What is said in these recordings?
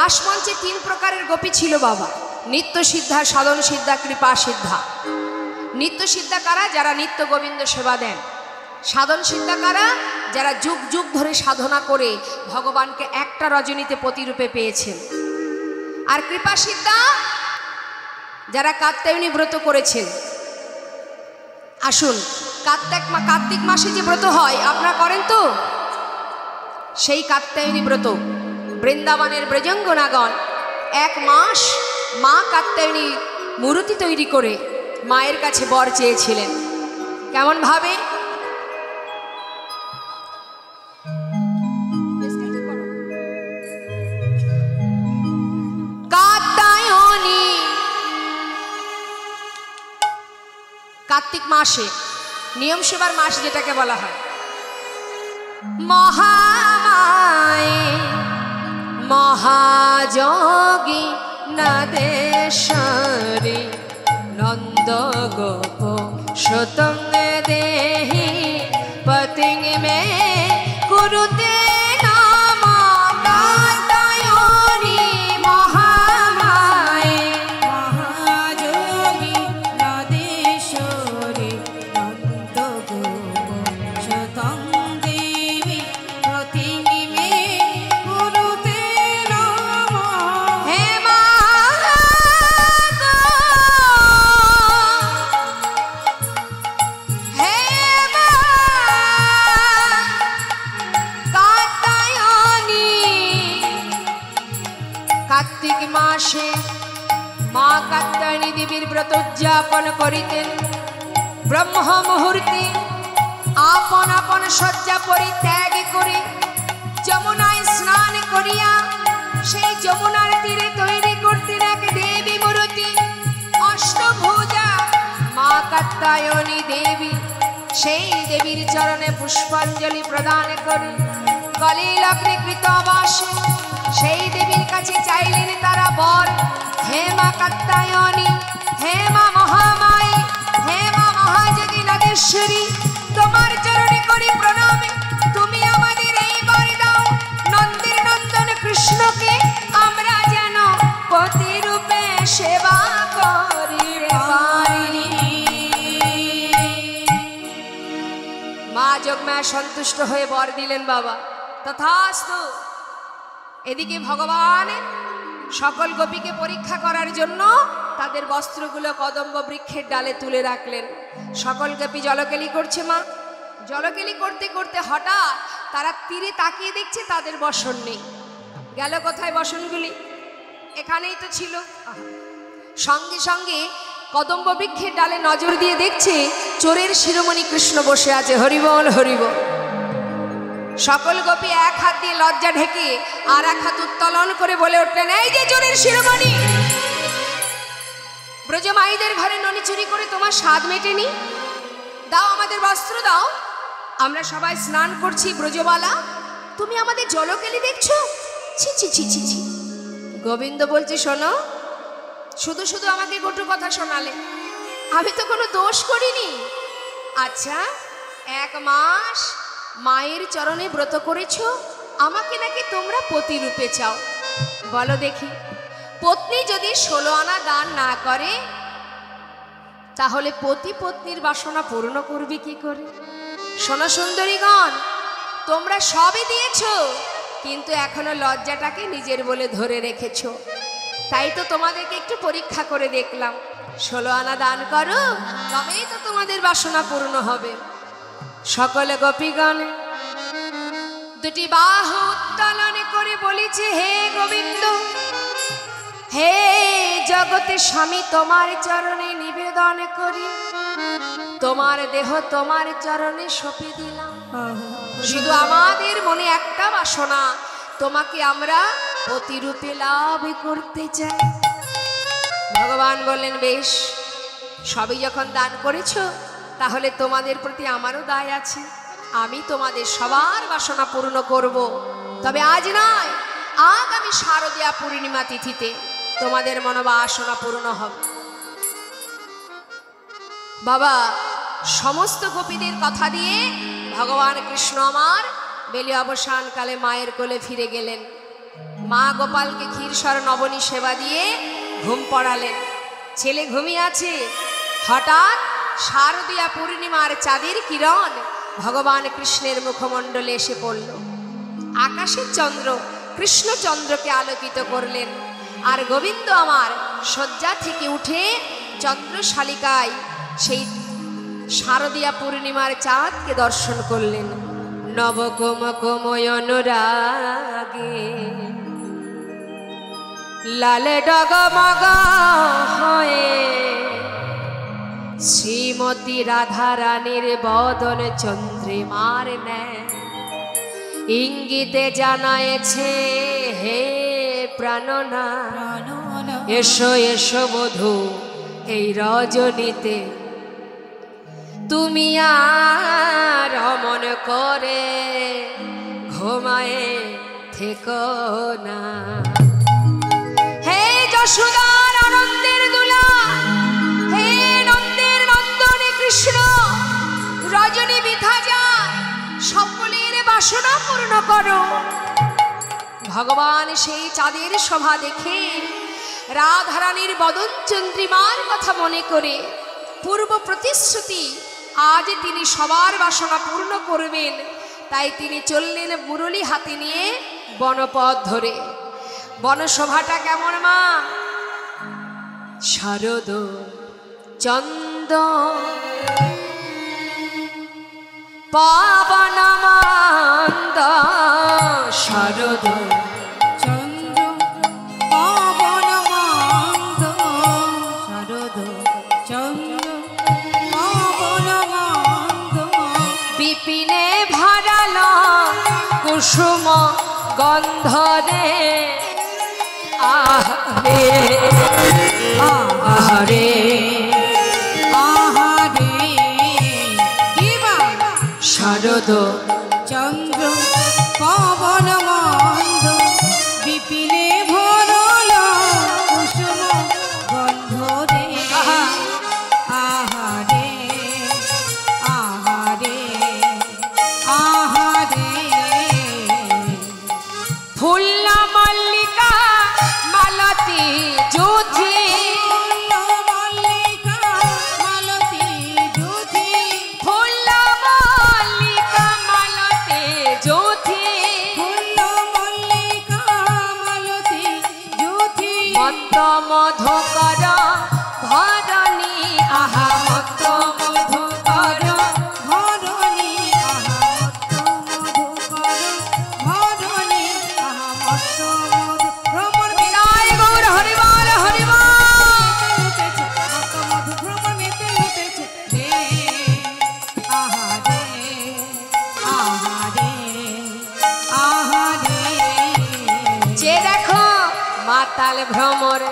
রাসমঞ্চে তিন প্রকারের গোপী ছিল বাবা, নিত্য সিদ্ধা, সাধন সিদ্ধা, কৃপা সিদ্ধা। নিত্য সিদ্ধা কারা? যারা নিত্য গোবিন্দ সেবা দেন। সাধন সিদ্ধা কারা? যারা যুগ যুগ ধরে সাধনা করে ভগবানকে একটা রজনীতে প্রতিরূপে পেয়েছেন। আর কৃপা সিদ্ধা যারা কাত্যায়নী ব্রত করেছেন। আসুন, কার্তিক মাসে যে ব্রত হয় আপনারা করেন তো, সেই কাত্যায়নী ব্রত বৃন্দাবনের ব্রজঙ্গনাগণ 1 মাস মা কাত্যায়নী মূর্তি তৈরি করে মায়ের কাছে বর চেয়েছিলেন। কেমন ভাবে? কাত্যায়নী কার্তিক মাসে নিয়ম সেবার মাস যেটাকে বলা হয়। মহামায়ে মহাযোগী নাদেশ্বরী নন্দ গোপ সতং দেহি পতিং মে কুরুতে কার্তিক মাসে মা কাত্যায়নী দেবীর ব্রত উদযাপন করিতেন। ব্রহ্ম মুহূর্তে আপন আপন শয্যা পরিত্যাগ করে যমুনায় স্নান করিয়া সেই যমুনার তীরে তৈরি করতেন এক দেবী মূর্তি, অষ্টভুজা মা কাত্যায়নী দেবী। সেই দেবীর চরণে পুষ্পাঞ্জলি প্রদান করে কলিলগ্নে কৃতবাসে সেই দেবীর কাছে চাইলেন তারা বর। হে মা কাত্যায়নী, হে মা মহামায়ে, হে মা মহাযোগী নাদেশ্বরী, তোমার চরণে করি প্রণাম। তুমি আমাদের এই বর দাও, নন্দের নন্দন কৃষ্ণকে আমরা যেন পতিরূপে সেবা করিতে পারি। মা যোগমায়া সন্তুষ্ট হয়ে বর দিলেন বাবা। তথাস্তু। এদিকে ভগবান সকল গোপীকে পরীক্ষা করার জন্য তাদের বস্ত্রগুলো কদম্ব বৃক্ষের ডালে তুলে রাখলেন। সকল গোপী জলকেলি করছে মা। জলকেলি করতে করতে হঠাৎ তারা তীরে তাকিয়ে দেখছে তাদের বসন নেই। গেল কোথায় বসনগুলি? এখানেই তো ছিল। সঙ্গে সঙ্গে কদম্ব বৃক্ষের ডালে নজর দিয়ে দেখছে চোরের শিরোমণি কৃষ্ণ বসে আছে। হরিবল হরিবল। সকল গোপী এক হাত দিয়ে লজ্জা ঢেকে আর এক হাত উত্তোলন করে বলে উঠলেন, এই যে চোরের শিরোমণি, ব্রজমাইদের ঘরে ননি চুরি করে তোমার স্বাদ মেটেনি? দাও, আমাদের বস্ত্র দাও, আমরা সবাই স্নান করছি ব্রজবালা, তুমি আমাদের জলকেলি দেখছো? ছি ছি ছি ছি ছি। গোবিন্দ বলছে, শোনো, শুধু শুধু আমাকে কটু কথা শোনালে, আমি তো কোনো দোষ করিনি। আচ্ছা, 1 মাস মায়ের চরণে ব্রত করেছ, আমাকে নাকি তোমরা পতিরূপে চাও? বলো দেখি, পত্নী যদি 16 আনা দান না করে তাহলে পতি পত্নীর বাসনা পূর্ণ করবে কি করে? শোনো সুন্দরীগণ, তোমরা সবই দিয়েছ, কিন্তু এখনো লজ্জাটাকে নিজের বলে ধরে রেখেছ। তাই তো তোমাদেরকে একটু পরীক্ষা করে দেখলাম। 16 আনা দান করো, তবেই তো তোমাদের বাসনা পূর্ণ হবে। সকলে গোপীগণ দুটি বাহু উত্তোলন করে বলিছে, হে গোবিন্দ, হে জগতে স্বামী, তোমার চরণে নিবেদন করি, তোমার দেহ তোমার চরণে সঁপে দিলাম। শুধু আমাদের মনে একটা বাসনা, তোমাকে আমরা পতিরূপে লাভ করতে চাই। ভগবান বললেন, বেশ, সবই যখন দান করেছো, তাহলে তোমাদের প্রতি আমারও দায় আছে। আমি তোমাদের সবার বাসনা পূর্ণ করব। তবে আজ নয়, আগামী শারদীয়া পূর্ণিমা তিথিতে তোমাদের মনোবাসনা পূর্ণ হবে। বাবা, সমস্ত গোপীদের কথা দিয়ে ভগবান কৃষ্ণ আমার বেলি অবসানকালে মায়ের কোলে ফিরে গেলেন। মা গোপালকে ক্ষীরসর নবনী সেবা দিয়ে ঘুম পড়ালেন। ছেলে ঘুমিয়ে আছে, হঠাৎ শারদীয়া পূর্ণিমার চাঁদের কিরণ ভগবান কৃষ্ণের মুখমণ্ডলে এসে পড়ল। আকাশের চন্দ্র কৃষ্ণচন্দ্রকে আলোকিত করলেন। আর গোবিন্দ আমার শয্যা থেকে উঠে চন্দ্রশালিকায় সেই শারদীয়া পূর্ণিমার চাঁদকে দর্শন করলেন। নবকুম কুময় অনুরাগে লাল ডগমগ হয়ে শ্রীমতী রাধারানীর বদন চন্দ্রিমার ন্যায় ইঙ্গিতে জানায়েছে, হে প্রাণনা এসো এসো বধূ এই রজনীতে, তুমি আর অমন করে ঘুমায়ে থেকো না। হে যশোদার আনন্দের দুলা, হে নন্দের নন্দনে কৃষ্ণ, রজনী বিধা যায়, সকলের বাসনা পূর্ণ করো। ভগবান সেই চাঁদের শোভা দেখে রাধারানীর বদন চন্দ্রিমার কথা মনে করে পূর্ব প্রতিশ্রুতি আজ তিনি সবার বাসনা পূর্ণ করবেন, তাই তিনি চললেন মুরলী হাতে নিয়ে বনপথ ধরে। বনশোভাটা কেমন মা? শারদ চন্দ পাবন মন্দ, শারদ চন্দ্র পাবন মন্দ, শারদ চন্দ্র পাবন মন্দ, বিপিনে ভরাল কুসুম গন্ধ রে, আহারে আহারে আহারে শারদ চন্দ্র পাবন মন্দ, বিপিনে ভরল কুসুম গন্ধ রে, আহারে আহারে আহারে ফুল্ল মল্লিকা মালতী যুথি, মল্লিকা মালতী যুথি, ফুল্ল মল্লিকা মালতী যুথি, ফুল্ল মল্লিকা মালতী যুথি, মত্ত মধুকর ভরণী, আহা মত্ত মধুকর ধরণী, আহা মত্ত মধুকর ধরণী, আহা মত্ত মধু ভ্রমর বিদায় গৌর হরিবল হরিবল। লুটেছে, মত্ত মধু ভ্রমর মেতে লুটেছে রে, আহারে আহারে আহারে যে দেখো মাতাল ভ্রমর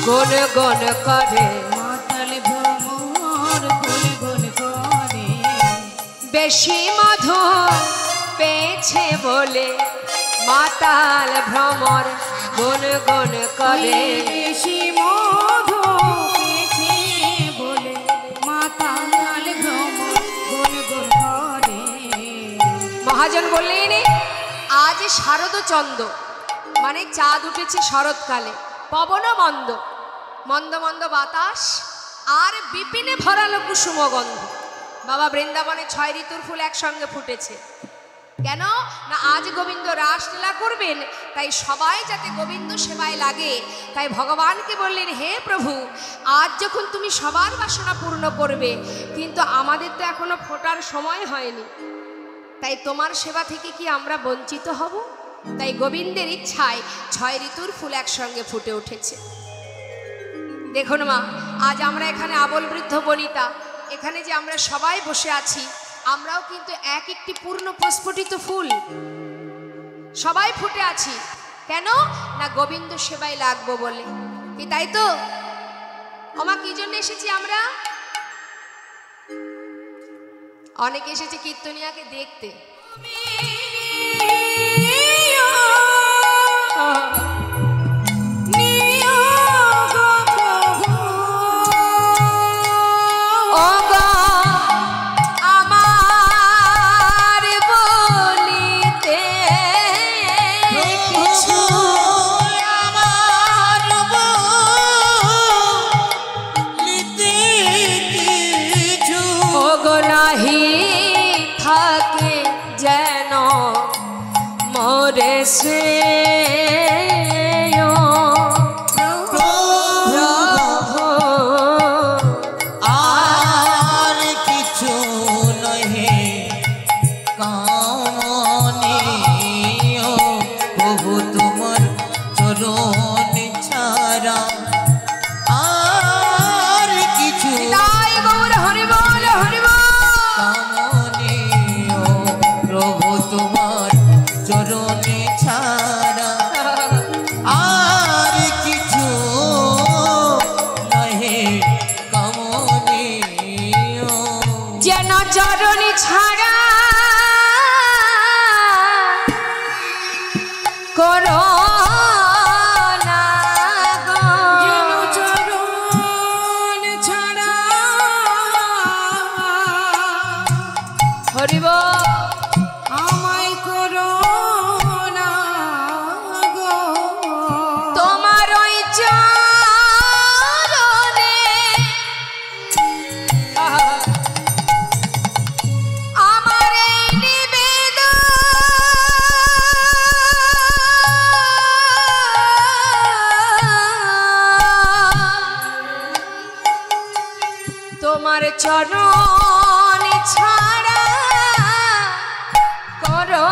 গুন গুন করে, মাতাল ভ্রমর গুন গুন করে, বেশি মধু পেয়েছে বলে মাতাল ভ্রমর গুন গুন করে। বেশি মধু পেয়েছে বলে মাতাল ভ্রমর গুন গুন করে। মহাজন বললেন আজ শারদ চন্দ্র মানে চাঁদ উঠেছে শরৎকালে, পবন মন্দ, মন্দ মন্দ বাতাস, আর বিপিনে ভরালো কুসুম গন্ধ। বাবা বৃন্দাবনে 6 ঋতুর ফুল একসঙ্গে ফুটেছে। কেন না আজ গোবিন্দ রাসলীলা করবেন, তাই সবাই যাতে গোবিন্দ সেবায় লাগে, তাই ভগবানকে বললেন, হে প্রভু আজ যখন তুমি সবার বাসনা পূর্ণ করবে, কিন্তু আমাদের তো এখনো ফোটার সময় হয়নি, তাই তোমার সেবা থেকে কি আমরা বঞ্চিত হব? তাই গোবিন্দের ইচ্ছায় 6 ঋতুর ফুল একসঙ্গে ফুটে উঠেছে। দেখুন মা, আজ আমরা এখানে আবল বৃদ্ধ বনিতা, এখানে যে আমরা সবাই বসে আছি, আমরাও কিন্তু এক একটি পূর্ণ প্রস্ফুটিত ফুল, সবাই ফুটে আছি। কেন না গোবিন্দ সেবায় লাগবো বলে, কি তাই তো? ওমা কি জন্য এসেছি আমরা? অনেকে এসেছে কীর্তনিয়াকে দেখতে। Oh ছাড়া করো না গো। যেন চরণ ছাড়া হরিব আমায় করো না গো। তোমার ওই চরণে আমার এই নিবেদন, তোমার চরণ ছাড়া করো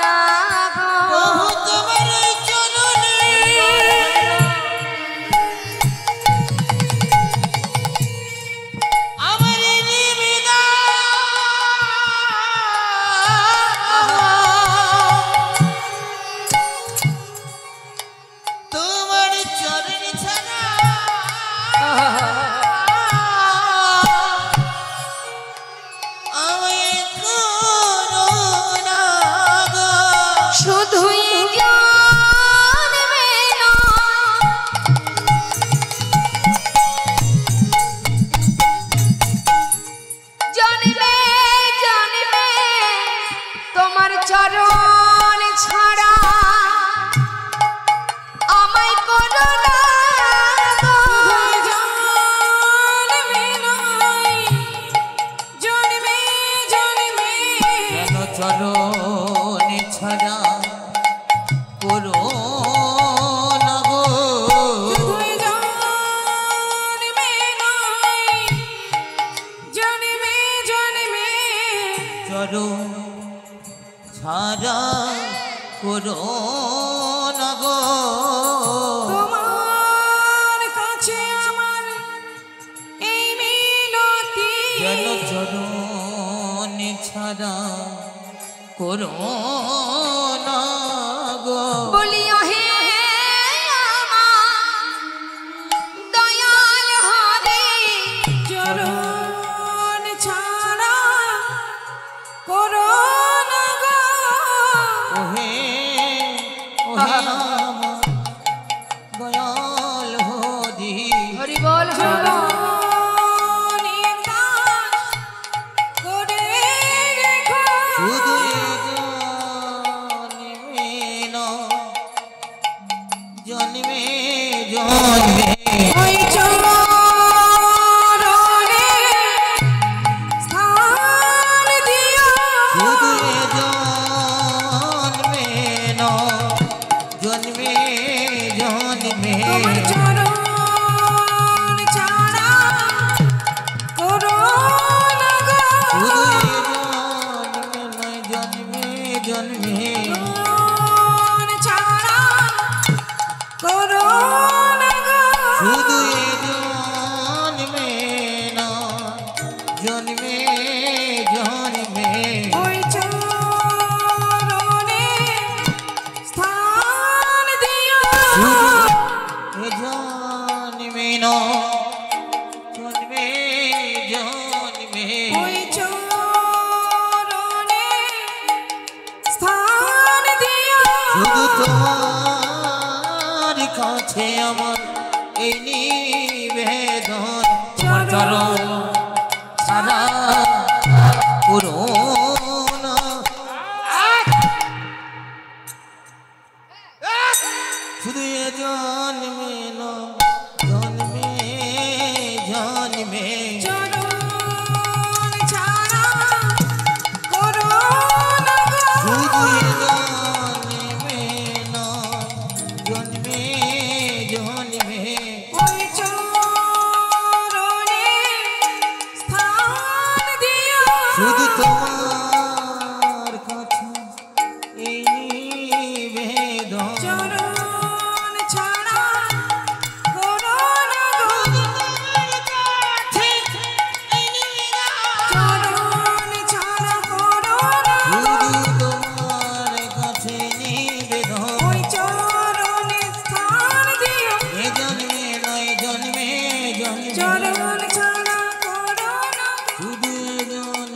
না গো। তোমার চরণে আমার নিবেদন, তোমার চরণ ছাড়া আমায় করো না গো। শুধুই জন্মে জন্মে জন্মে তোমার চরণ ছাড়া আমায় করো না গো। জন্মে নয়, জন্মে জন্মে যেন চরণ ছাড়া করো না গো। শুধুই জন্মে নয়, জন্মে জন্মে চরণ ছাড়া করো না গো। তোমার কাছে আমার এই মিনতি, যেন চরণ ছাড়া করো না গো। বলি ওহে আমার দয়াল হরি, চরণ ছাড়া করো না গো। ওহে ওহে আমার দয়াল হরি, হরি বল হরি বল। চরণের দাস করে রেখো, শুধু জন্মে জন্মে জন্মে ওই চরণে স্থান দিও। শুধু জন্মে জন্মে জন্মে তোমার চরণ ছাড়া করো না গো। শুধু জন্মে জন্মে চরণ ছাড়া করো না গো। শুধু জন্মে জন্মে জন্মে ওই চরণে স্থান দিও। শুধু জন্মে জন্মে জন্মে ওই চরণে স্থান দিও। শুধু তোমার কাছে আমার এই নিবেদন, তোমার চরণ ছাড়া করো না। শুধু এ জন্মে জন্মে জন্মে চরণ ছাড়া করো না গো। শুধু এ জন্মে জন্মে জন্মে ওই চরণে স্থান দিও। শুধু তোমার কাছে এই নিবেদন, চরণ ছাড়া করো না গো। চরণ ছাড়া করো না গো। শুধু তোমার কাছে নিবেদন, ওই চরণে স্থান দিও। এ জন্মে নয় জন্মে জন্মে চরণ ছাড়া করো না গো। শুধু এ জন্মে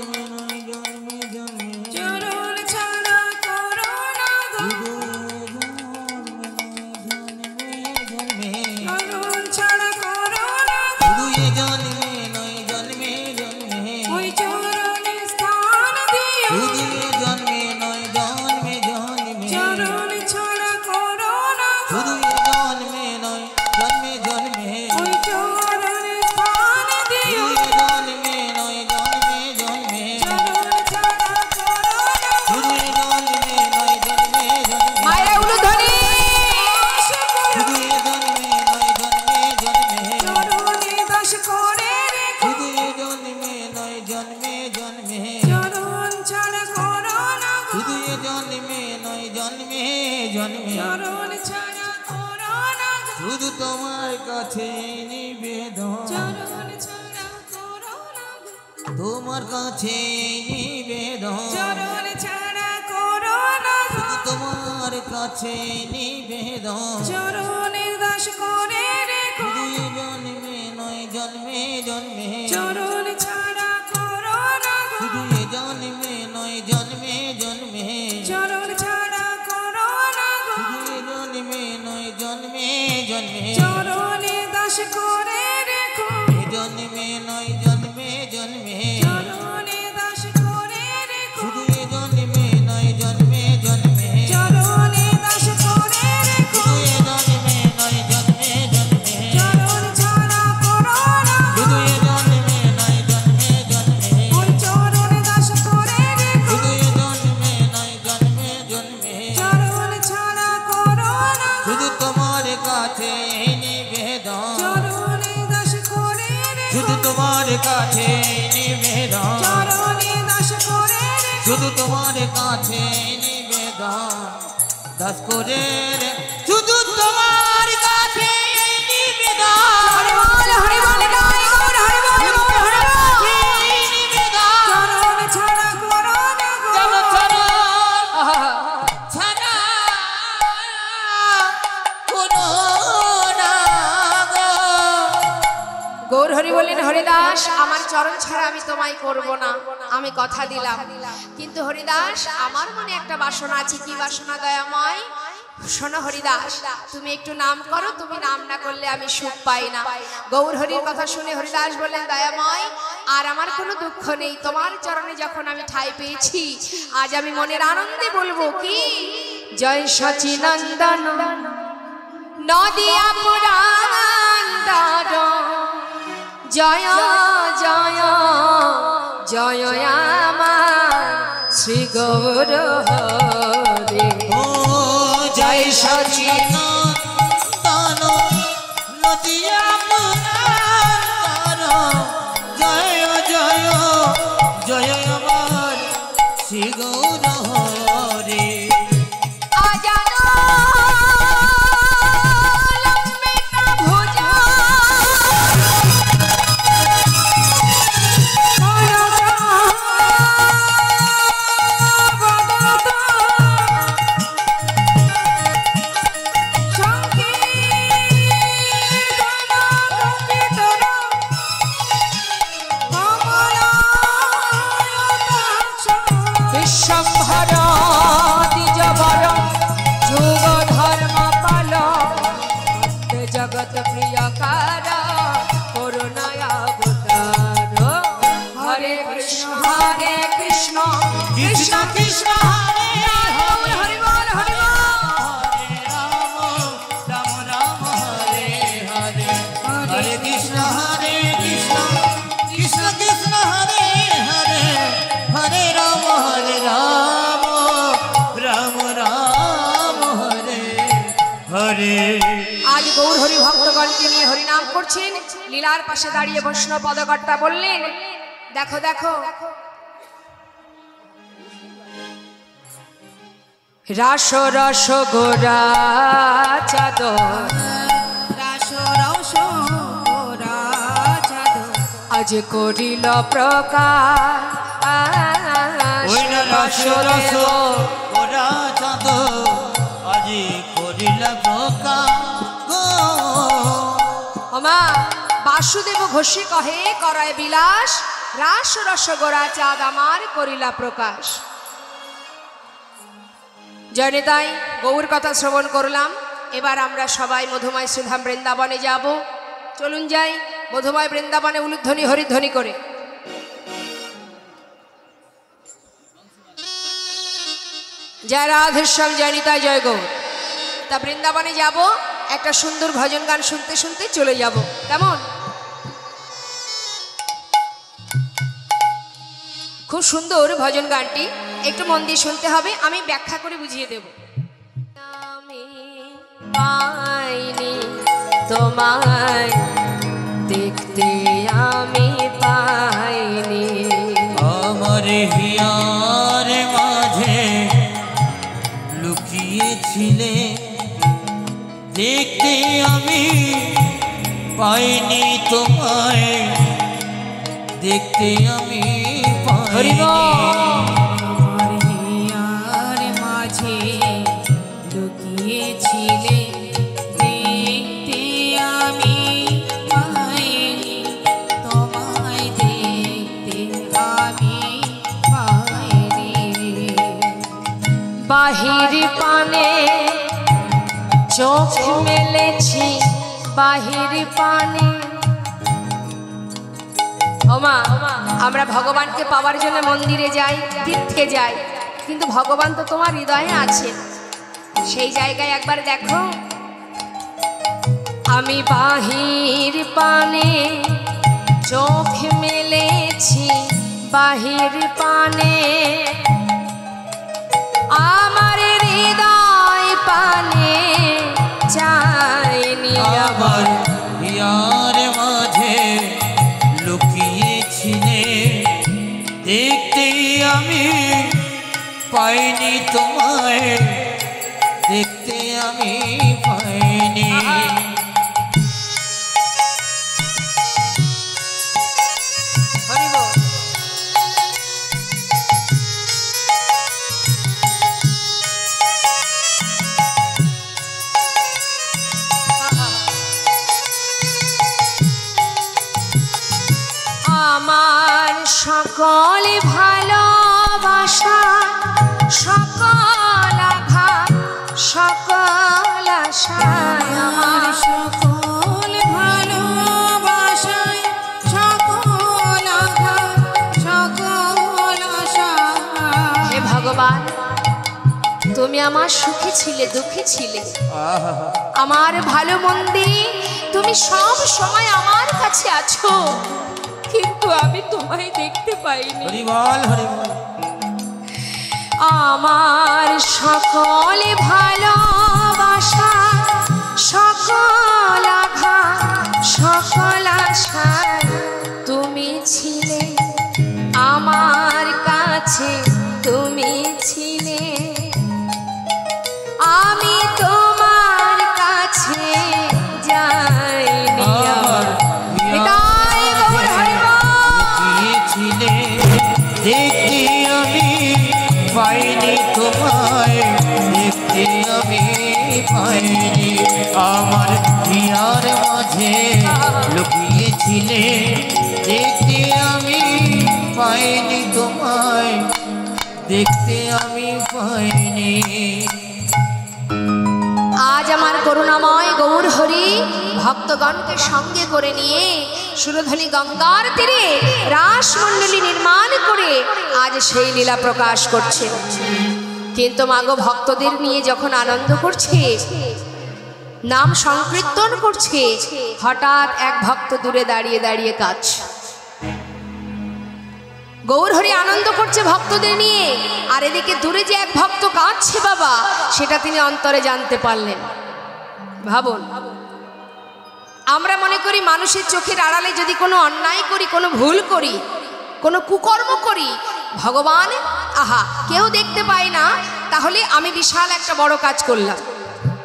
তোমার কাছে নিবেদন চরণ ছাড়া করো না গো তোমার কাছে নিবেদন চরণ ছাড়া করো না গো তোমার কাছে নিবেদন চরণের দাস করে রেখো শুধু জন্মে নয় জন্মে জন্মে চরণ ছাড়া করো না গো শুধু জন্মে নয় জন্মে জন্মে চরণ ছাড়া করো না গো শুধু জন্মে নয় জন্মে জন্মে চরণে দাস করে রেখো জন্মে নয় জন্মে জন্মে চরণে দাস করে রেখো শুধু জন্মে নয় জন্মে জন্মে চরণে দাস করে রেখো শুধু জন্মে নয় জন্মে জন্মে চরণ ছাড়া করো না গো শুধু জন্মে নয় জন্মে জন্মে ওই চরণে দাস করে রেখো শুধু জন্মে নয় জন্মে জন্মে চরণ ছাড়া করো না গো শুধু তোমার কাছে নিবেদন চরণে দাস করে রেখো শুধু তোমার কাছে নিবেদন চরণে দাস করে রেখো শুধু তোমার কাছে নিবেদন দাস করে রে শুধু তোমার কাছে নিবেদন হরি বল গায় গৌর হরি বল গৌর হরি বল নিবেদন চরণ ছাড়া করো না গো চলো চলো ছাড়া কোনো না গো গৌর হরি বললেন, হরিদাস আমার চরণ ছাড়া আমি তোমায় করব না, আমি কথা দিলাম। কিন্তু হরিদাস আমার মনে একটা বাসনা আছে। কি বাসনা দয়াময়? শোনো হরিদাস, তুমি একটু নাম করো, তুমি নাম না করলে আমি সুখ পাই না। গৌর হরির কথা শুনে হরিদাস বললেন, দয়াময় আর আমার কোনো দুঃখ নেই, তোমার চরণে যখন আমি ঠাঁই পেয়েছি আজ আমি মনের আনন্দে বলবো কি, জয় সচিনন্দন নদিয়া পুরাণ জয় জয় জয় আমার শ্রী গৌর হরি। ও জয় সচিনন্দন নদিয়া পুরাণ জয় জয় জয় আমার শ্রী গৌর হরে আজানো লম্বিত ভুজা বিশ্বম্ভর দ্বিজবর যুগ ধর্ম পাল জগৎ প্রিয়কার করুণায় অবতার। হরে কৃষ্ণ কৃষ্ণ কৃষ্ণ হরে হরে হরি বল হরি বল। রাম রাম হরে হরে হরে কৃষ্ণ কৃষ্ণ কৃষ্ণ হরে হরে হরে রাম রাম রাম হরে হরে আজ গৌর হরি ভক্তগণকে নিয়ে হরিনাম করছেন। লীলার পাশে দাঁড়িয়ে বৈষ্ণব পদকর্তা বললেন, দেখো দেখো রাস রস গোরা চাদর আজ করিল প্রকাশ। ওই না রস রস ওরা চাঁদ আজি করিল প্রকাশ গো ওমা বাসুদেব ঘোষী কহে করয় বিলাস, রাস রস গোরা চাঁদ আমার করিলা প্রকাশ। জয়নিতাই গৌর কথা শ্রবণ করলাম। এবার আমরা সবাই মধুময় সুধাম বৃন্দাবনে যাব। চলুন যাই মধুময় বৃন্দাবনে উলুধ্বনি হরিধ্বনি করে। জয় রাধেশ্যাম, জয় নিতাই, জয় গৌর। তা বৃন্দাবনে যাব, একটা সুন্দর ভজন গান শুনতে শুনতে চলে যাব, কেমন? খুব সুন্দর ভজন গানটি, একটু মন দিয়ে শুনতে হবে, আমি ব্যাখ্যা করে বুঝিয়ে দেব। আমি পাইনি তোমায় দেখতে, আমি পাইনি আমার হিয়ার মাঝে লুকিয়েছিলে দেখতে আমি পাইনি তোমায় দেখতে আমি পাইনি আমার হিয়ার মাঝে লুকিয়েছিলে দেখতে আমি পাইনি তোমায় দেখতে আমি পাইনি বাহির পানে চোখ মেলেছি বাহির পানে। ওমা, আমরা ভগবানকে পাওয়ার জন্য মন্দিরে যাই, তীর্থে যাই, কিন্তু ভগবান তো তোমার হৃদয়ে আছে। সেই জায়গায় একবার দেখো। আমি বাহির পানে চোখ মেলেছি বাহির পানে, আমার হৃদয় পানে চাইনি আমার হিয়ার মাঝে লুকিয়েছিলে দেখতে আমি পাইনি তোমায় দেখতে আমি পাইনি আমার সকল ভালোবাসা সকল আঘাত সকল আশা, আমার সকল ভালোবাসায় সকল আঘাত সকল আশা। হে ভগবান, তুমি আমার সুখে ছিলে দুঃখে ছিলে, আমার ভালো মন্দে তুমি সব সময় আমার কাছে আছো, কিন্তু আমি তোমায় দেখতে পাইনি। হরি বল হরি বল। আমার সকল ভালোবাসা সকল আঘাত সকল আশা তুমি ছিলে আমার কাছে, তুমি ছিলে আমি তোমার কাছে যাইনি। হৃদয় গৌর হরি বল। লুকিয়েছিলে দেখতে আমি পাইনি তোমায় দেখতে আমি পাইনি আমার হিয়ার মাঝে লুকিয়েছিলে দেখতে আমি পাইনি তোমায় দেখতে আমি পাইনি। আজ আমার করুণাময় গৌর হরি ভক্তগণকে সঙ্গে করে নিয়ে সুরধনী গঙ্গার তীরে রাসমণ্ডলী নির্মাণ করে আজ সেই লীলা প্রকাশ করছে। কিন্তু মাগো ভক্তদের নিয়ে যখন আনন্দ করছে, নাম সংকীর্তন করছে, হঠাৎ এক ভক্ত দূরে দাঁড়িয়ে দাঁড়িয়ে কাঁদছে। গৌর হরি আনন্দ করছে ভক্তদের নিয়ে, আর এদিকে দূরে যে এক ভক্ত কাঁদছে বাবা, সেটা তিনি অন্তরে জানতে পারলেন। ভাবুন, আমরা মনে করি মানুষের চোখের আড়ালে যদি কোনো অন্যায় করি, কোনো ভুল করি, কোনো কুকর্ম করি, ভগবান আহা কেউ দেখতে পায় না, তাহলে আমি বিশাল একটা বড় কাজ করলাম,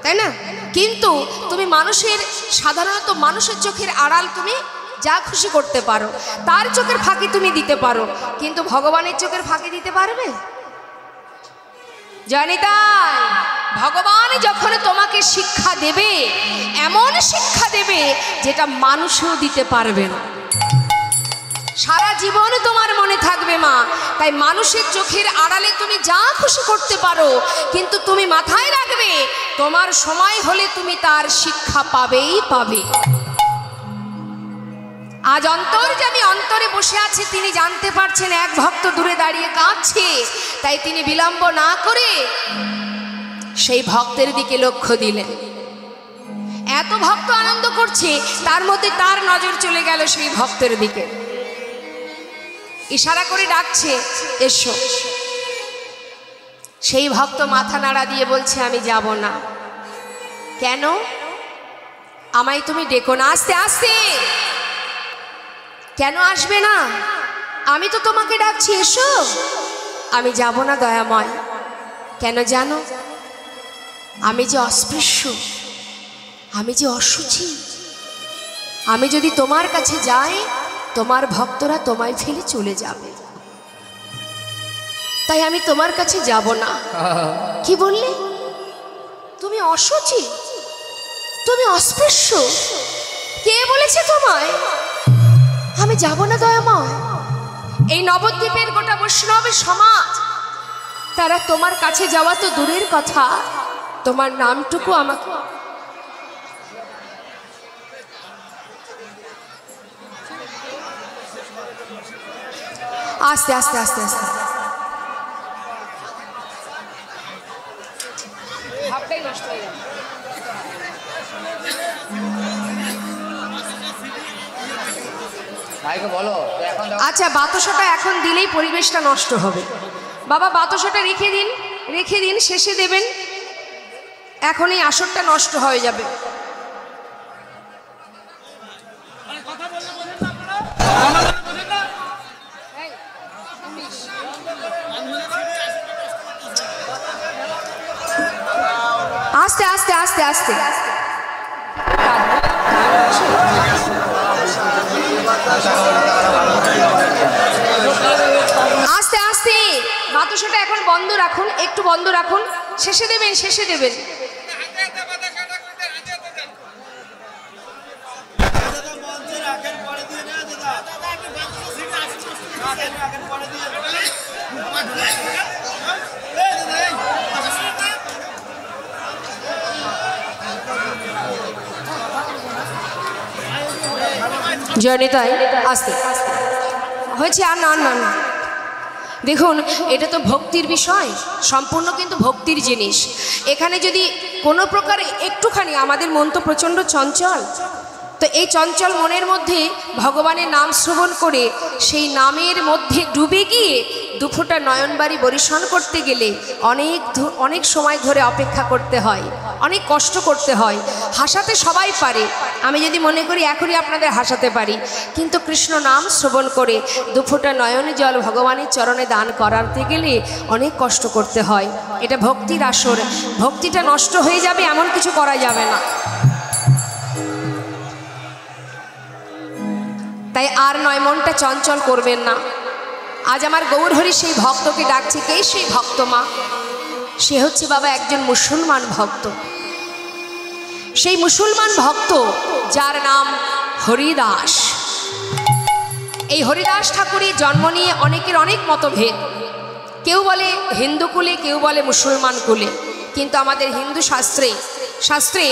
তাই না? কিন্তু তুমি মানুষের, সাধারণত মানুষের চোখের আড়াল তুমি যা খুশি করতে পারো, তার চোখের ফাঁকি তুমি দিতে পারো, কিন্তু ভগবানের চোখের ফাঁকি দিতে পারবে? জানি তাই ভগবান যখন তোমাকে শিক্ষা দেবে, এমন শিক্ষা দেবে যেটা মানুষও দিতে পারবে না, সারা জীবন তোমার মনে থাকবে মা। তাই মানুষের চোখের আড়ালে তুমি যা খুশি করতে পারো, কিন্তু তুমি মাথায় রাখবে তোমার সময় হলে তুমি তার শিক্ষা পাবেই পাবে। আজ অন্তর্যামী অন্তরে বসে আছে, তিনি জানতে পারছেন এক ভক্ত দূরে দাঁড়িয়ে কাঁদছে, তাই তিনি বিলম্ব না করে সেই ভক্তের দিকে লক্ষ্য দিলেন। এত ভক্ত আনন্দ করছে, তার মধ্যে তার নজর চলে গেল সেই ভক্তের দিকে। ইশারা করে ডাকছে, এসো। সেই ভক্ত মাথা নাড়া দিয়ে বলছে, আমি যাব না। কেন? আমায় তুমি ডেকো না। আস্তে আস্তে। কেন আসবে না? আমি তো তোমাকে ডাকছি, এসো। আমি যাব না দয়াময়। কেন জানো? আমি যে অস্পৃশ্য, আমি যে অশুচি, আমি যদি তোমার কাছে যাই তোমার ভক্তরা তোমায় ফেলে চলে যাবে, তাই আমি তোমার কাছে যাব না। কি বললে? তুমি অশুচি, তুমি অস্পৃশ্য। কে বলেছে তোমায়? আমি যাব না দয়াময়। এই নবদ্বীপের গোটা বৈষ্ণব সমাজ তারা তোমার কাছে যাওয়া তো দূরের কথা, তোমার নামটুকু আমাকে আস্তে আস্তে আস্তে আস্তে ভাবটাই নষ্ট হয়ে গেল। আচ্ছা, বাতাসাটা এখন দিলেই পরিবেশটা নষ্ট হবে। বাবা বাতাসাটা রেখে দিন, রেখে দিন, শেষে দেবেন, এখন এই আসরটা নষ্ট হয়ে যাবে। আস্তে আস্তে আস্তে আস্তে আস্তে আস্তে বাতাসাটা এখন বন্ধ রাখুন, একটু বন্ধ রাখুন, শেষে দেবেন, শেষে দেবেন। জয়নিতাই আস্তে হয়েছে, আর না না না। দেখুন, এটা তো ভক্তির বিষয়, সম্পূর্ণ কিন্তু ভক্তির জিনিস। এখানে যদি কোনো প্রকারে একটুখানি, আমাদের মন তো প্রচণ্ড চঞ্চল, তো এই চঞ্চল মনের মধ্যে ভগবানের নাম শ্রবণ করে সেই নামের মধ্যে ডুবে গিয়ে দুফোঁটা নয়নবাড়ি বরিশন করতে গেলে অনেক সময় ধরে অপেক্ষা করতে হয়, অনেক কষ্ট করতে হয়। হাসাতে সবাই পারে, আমি যদি মনে করি এখনই আপনাদের হাসাতে পারি, কিন্তু কৃষ্ণ নাম শ্রবণ করে দুফোঁটা নয়নে জল ভগবানের চরণে দান করাতে গেলে অনেক কষ্ট করতে হয়। এটা ভক্তির আসর, ভক্তিটা নষ্ট হয়ে যাবে এমন কিছু করা যাবে না। তাই আর নয়, মনটা চঞ্চল করবেন না। আজ আমার গৌরহরি সেই ভক্তকে ডাকছে। কে সেই ভক্ত মা? সে হচ্ছে বাবা একজন মুসলমান ভক্ত। সেই মুসলমান ভক্ত যার নাম হরিদাস। এই হরিদাস ঠাকুরের জন্ম নিয়ে অনেকের অনেক মতভেদ। কেউ বলে হিন্দু কুলে, কেউ বলে মুসলমান কুলে, কিন্তু আমাদের হিন্দু শাস্ত্রে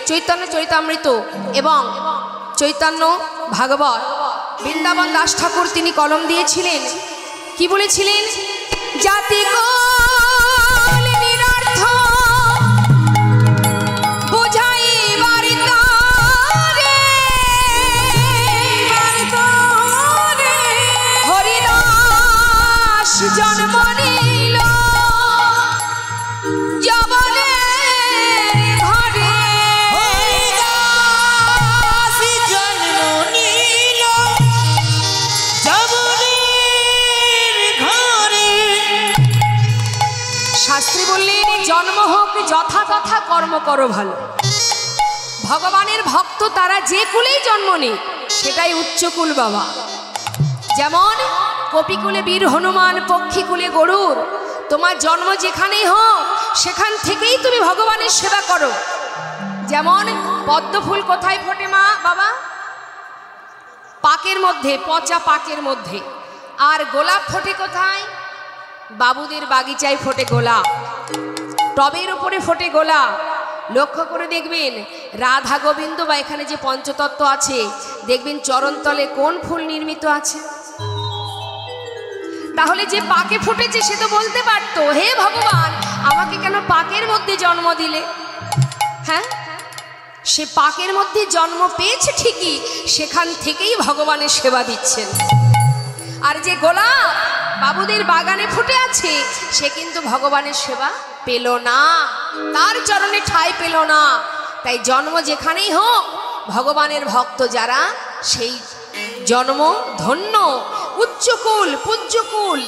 চৈতন্য চরিতামৃত এবং চৈতন্য ভাগবত বৃন্দাবন দাস ঠাকুর তিনি কলম দিয়েছিলেন। কি বলেছিলেন? জাতি কুল নিরর্থ বুঝাইবার তারে হরিদাস জন্ম নিল যবনের ঘরে। শাস্ত্রী বললেন, জন্ম হোক যথা তথা, কর্ম করো ভালো। ভগবানের ভক্ত তারা যে কুলেই জন্ম নেই সেটাই উচ্চকুল বাবা। যেমন কপিকুলে বীর হনুমান, পক্ষীকুলে গরুর। তোমার জন্ম যেখানেই হোক সেখান থেকেই তুমি ভগবানের সেবা করো। যেমন পদ্ম ফুল কোথায় ফোটে মা বাবা? পাকের মধ্যে, পচা পাকের মধ্যে। আর গোলাপ ফোটে কোথায়? বাবুদের বাগিচায় ফোটে গোলাপ, টবের উপরে ফোটে গোলাপ। লক্ষ্য করে দেখবেন রাধা গোবিন্দ বা এখানে যে পঞ্চতত্ত্ব আছে, দেখবেন চরণতলে কোন ফুল নির্মিত আছে। তাহলে যে পাকে ফুটেছে সে তো বলতে পারতো, হে ভগবান আমাকে কেন পাকের মধ্যে জন্ম দিলে? হ্যাঁ, সে পাকের মধ্যে জন্ম পেয়েছে ঠিকই, সেখান থেকেই ভগবানের সেবা দিচ্ছেন। আর যে গোলাপ বাবুদের বাগানে ফুটে আছে সে কিন্তু ভগবানের সেবা পেল না, তার চরণে ঠাঁই পেল না। তাই জন্ম যেখানেই হোক ভগবানের ভক্ত যারা, সেই জন্ম ধন্য, উচ্চকুল, পূজ্যকুল।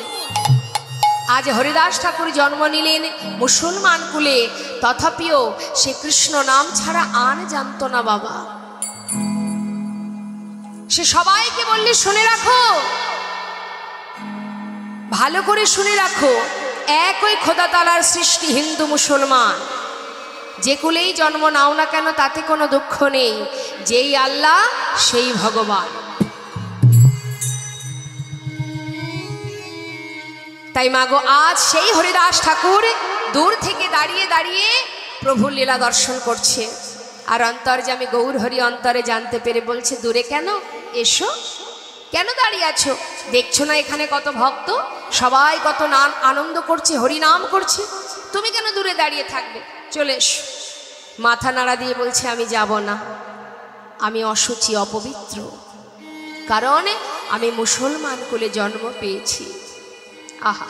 আজ হরিদাস ঠাকুর জন্ম নিলেন মুসলমান কুলে, তথাপিও সে কৃষ্ণ নাম ছাড়া আর জানত না বাবা। সে সবাইকে বললে শুনে রাখো, ভালো করে শুনে রাখো, একই খোদা তাআলার সৃষ্টি হিন্দু মুসলমান, যে কুলেই জন্ম নাও না কেন তাতে কোনো দুঃখ নেই, যেই আল্লাহ সেই ভগবান। তাই মাগো আজ সেই হরিদাস ঠাকুর দূর থেকে দাঁড়িয়ে দাঁড়িয়ে প্রভুর লীলা দর্শন করছে, আর অন্তর্যামী গৌর হরি অন্তরে জানতে পেরে বলছে, দূরে কেন, এসো। কেন দাঁড়িয়ে আছো? দেখছো না এখানে কত ভক্ত, সবাই কত নাম আনন্দ করছে, হরিনাম করছে, তুমি কেন দূরে দাঁড়িয়ে থাকবে? চলে এসো। মাথা নাড়া দিয়ে বলছে, আমি যাব না, আমি অশুচি অপবিত্র, কারণ আমি মুসলমান কুলে জন্ম পেয়েছি। আহা,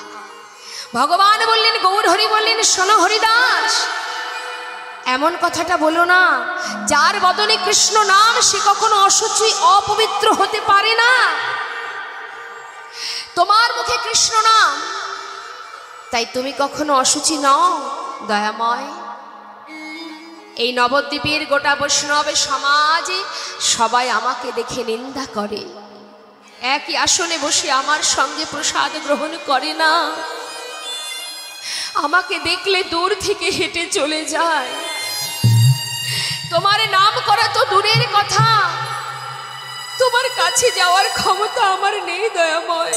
ভগবান বললেন, গৌর হরি বললেন, শোনো হরিদাস, এমন কথাটা বলো না, যার বদনে কৃষ্ণ নাম সে কখনো অশুচি অপবিত্র হতে পারে না। তোমার মুখে কৃষ্ণ নাম, তাই তুমি কখনো অশুচি নও দয়াময়। এই নবদ্বীপের গোটা বৈষ্ণব সমাজে সবাই আমাকে দেখে নিন্দা করে, একই আসনে বসে আমার সঙ্গে প্রসাদ গ্রহণ করে না, আমাকে দেখলে দূর থেকে হেঁটে চলে যায়। তোমার নাম করা তো দূরের কথা, তোমার কাছে যাওয়ার ক্ষমতা আমার নেই দয়াময়।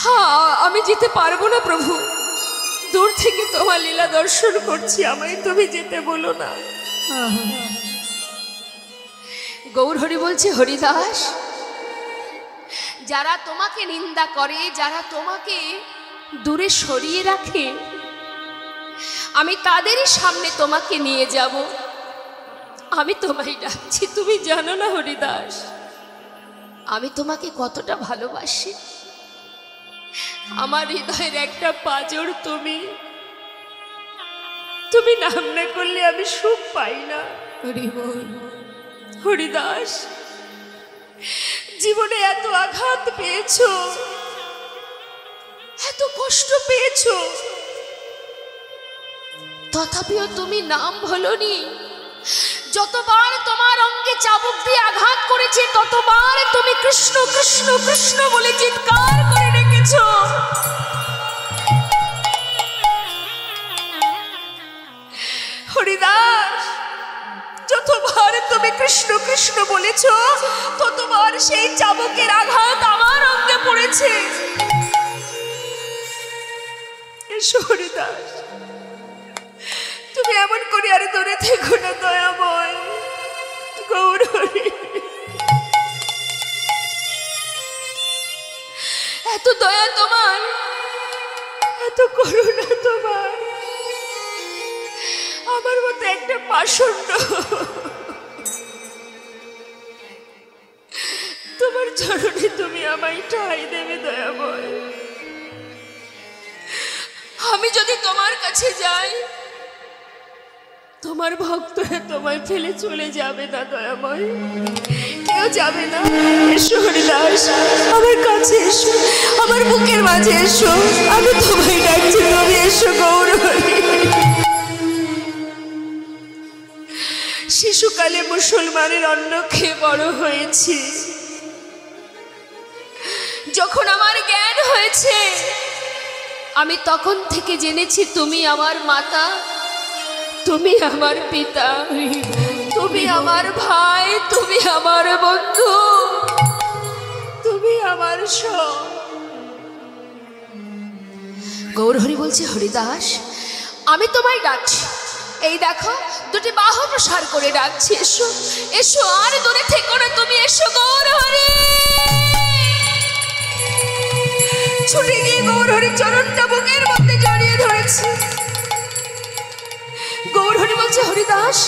হ্যাঁ, আমি যেতে পারবো না প্রভু, দূর থেকে তোমার লীলা দর্শন করছি, আমায় তুমি যেতে বলো না। গৌর হরি বলছে, হরিদাস, যারা তোমাকে নিন্দা করে, যারা তোমাকে দূরে সরিয়ে রাখে, আমি তাদেরই সামনে তোমাকে নিয়ে যাব। আমি তোমায় ডাকছি, তুমি জানো না হরিদাস, আমি তোমাকে কতটা ভালোবাসি। আমার হৃদয়ের একটা পাঁজর তুমি, তুমি নাম না করলে আমি সুখ পাই না। হরিদাস, জীবনে এত আঘাত পেয়েছো, এত কষ্ট পেয়েছো, তথাপিও তুমি নাম ভুলোনি। যতবার তোমার অঙ্গে চাবুক দিয়ে আঘাত করেছে, ততবার তুমি কৃষ্ণ কৃষ্ণ কৃষ্ণ বলে চিৎকার করে রেখেছো। হরিদাস, যতবার তুমি কৃষ্ণ কৃষ্ণ বলেছো, ততবার সেই চাবুকের আঘাত আমার অঙ্গে পড়েছে। এসো হরিদাস, তুমি এমন করে আর দূরে থেকো না দয়াময়। গৌর হরি, এত দয়া তোমার, এত করুণা তোমার, আমার মতো একটা পাষণ্ড তোমার চরণে তুমি আমায় ঠাঁই দেবে দয়াময়। আমি যদি তোমার কাছে যাই, তোমার ভক্তরা তোমায় ফেলে চলে যাবে না দয়াময়, কেউ যাবে না। এসো হরিদাস, আমার কাছে এসো, আমার বুকের মাঝে এসো, আমি তোমায় ডাকছি, তুমি এসো গৌর হরি। শিশুকালে মুসলমানের অন্ন খেয়ে বড় হয়েছি, যখন আমার জ্ঞান হয়েছে আমি তখন থেকে জেনেছি তুমি আমার মাতা, তুমি আমার পিতা, তুমি আমার ভাই, তুমি আমার বন্ধু, তুমি আমার সব। গৌর হরি বলছে, হরিদাস, আমি তোমায় ডাকছি, এই দেখো দুটি বাহু প্রসার করে ডাকছি, এসো এসো, আর দূরে থেকো না, তুমি এসো গৌর হরি। ছুটে গিয়ে গৌর হরির চরণটা বুকের মধ্যে জড়িয়ে ধরেছি। গৌর হরি বলছে, হরিদাস,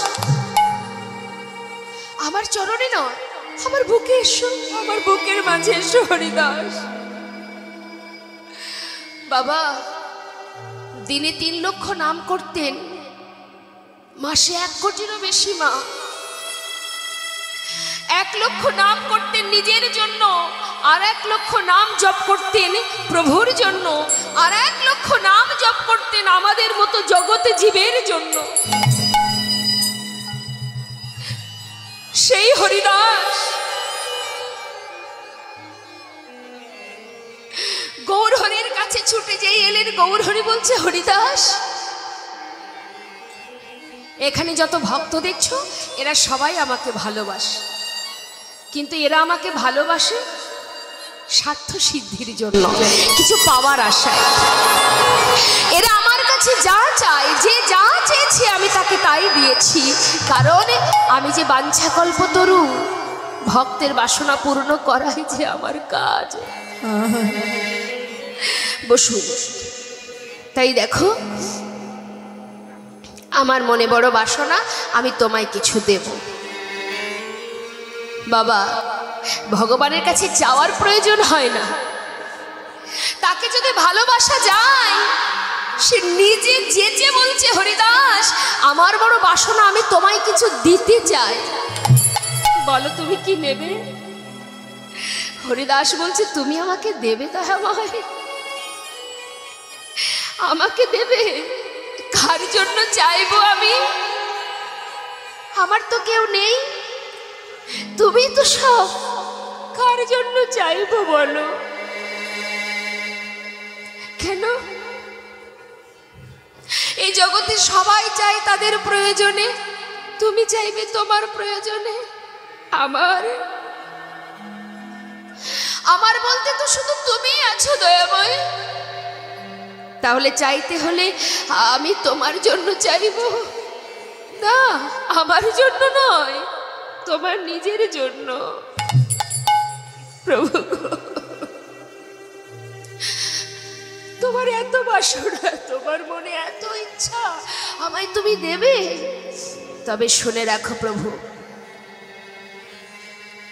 আমার চরণে নয়, আমার বুকে এসো, আমার বুকের মাঝে এসো হরিদাস। বাবা দিনে 3 লক্ষ নাম করতেন, মাসে 1 কোটিরও বেশি মা। 1 লক্ষ নাম করতেন নিজের জন্য, আর 1 লক্ষ নাম জপ করতেন প্রভুর জন্য, আর 1 লক্ষ নাম জপ করতেন আমাদের মতো জগতে জীবের জন্য। সেই হরিদাস গৌরহরির কাছে ছুটে যেই এলেন। গৌরহরি বলছে, হরিদাস, এখানে যত ভক্ত দেখছো এরা সবাই আমাকে ভালোবাসে, কিন্তু এরা আমাকে ভালোবাসে স্বার্থ সিদ্ধির জন্য, কিছু পাওয়ার আশায়। এরা আমার কাছে যা চায়, যে যা চেয়েছে আমি তাকে তাই দিয়েছি, কারণ আমি যে বাঞ্ছাকল্পতরু, ভক্তের বাসনা পূর্ণ করাই যে আমার কাজ। বসুন। তাই দেখো, আমার মনে বড় বাসনা, আমি তোমায় কিছু দেব। বাবা, ভগবানের কাছে যাওয়ার প্রয়োজন হয় না, তাকে যদি ভালোবাসা যায়, সে নিজে যেচে বলছে, হরিদাস, আমার বড় বাসনা, আমি তোমায় কিছু দিতে চাই, বলো তুমি কি নেবে? হরিদাস বলছে, তুমি আমাকে দেবে দয়াময়, আমাকে দেবে? কার জন্য চাইবো আমি? আমার তো কেউ নেই, তুমি তো সব, কার জন্য চাইবো বলো? কেন? এই জগতে সবাই চায় তাদের প্রয়োজনে, তুমি চাইবে তোমার প্রয়োজনে। আমার বলতে তো শুধু তুমিই আছো দয়াময়, তাহলে চাইতে হলে আমি তোমার জন্য চাইব না, আমার জন্য নয়, তোমার নিজের জন্য। প্রভু, তোমার এত বাসনা, তোমার মনে এত ইচ্ছা, আমায় তুমি দেবে? তবে শুনে রাখো প্রভু,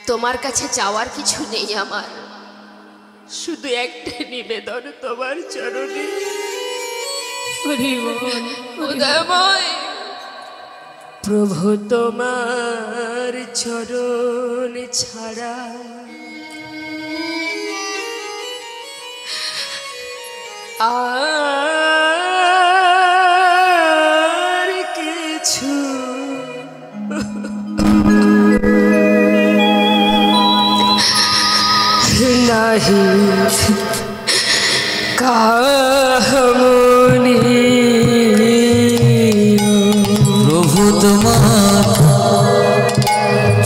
তোমার কাছে চাওয়ার কিছু নেই আমার, শুধু একটা নিবেদন তোমার চরণে। উদয়ময় প্রভু, তোমার চরণ ছাড়া আর কিছু নাহি কামনি। প্রভু তোমার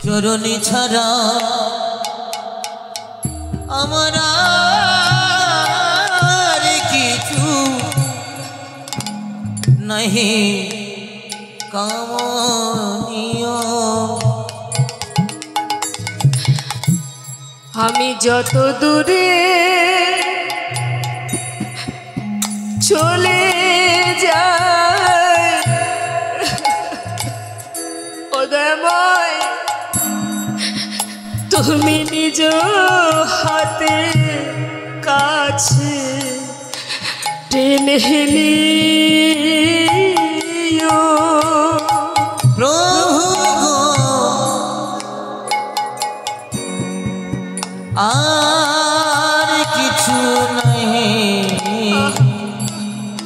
চরণে ছাড়া আমার আর কিছু নাহি কামনীয়। আমি যত দূরে চলে যাই, উদয়ময় তুমি নিজ হাতে কাছে টেনে নিও। প্রভু আর কিছু নাই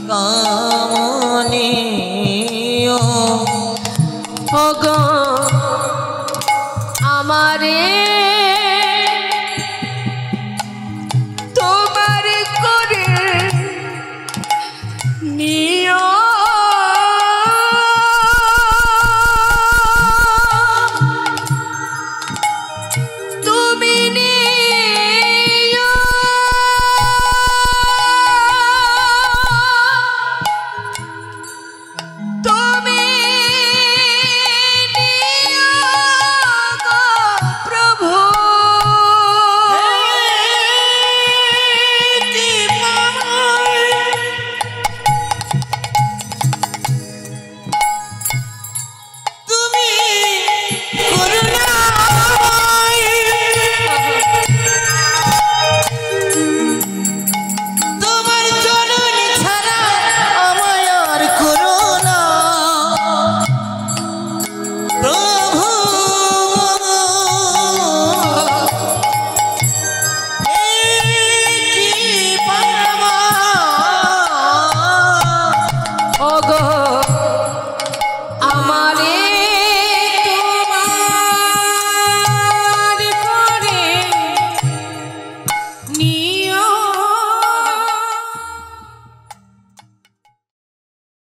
কামনীয়। আমারে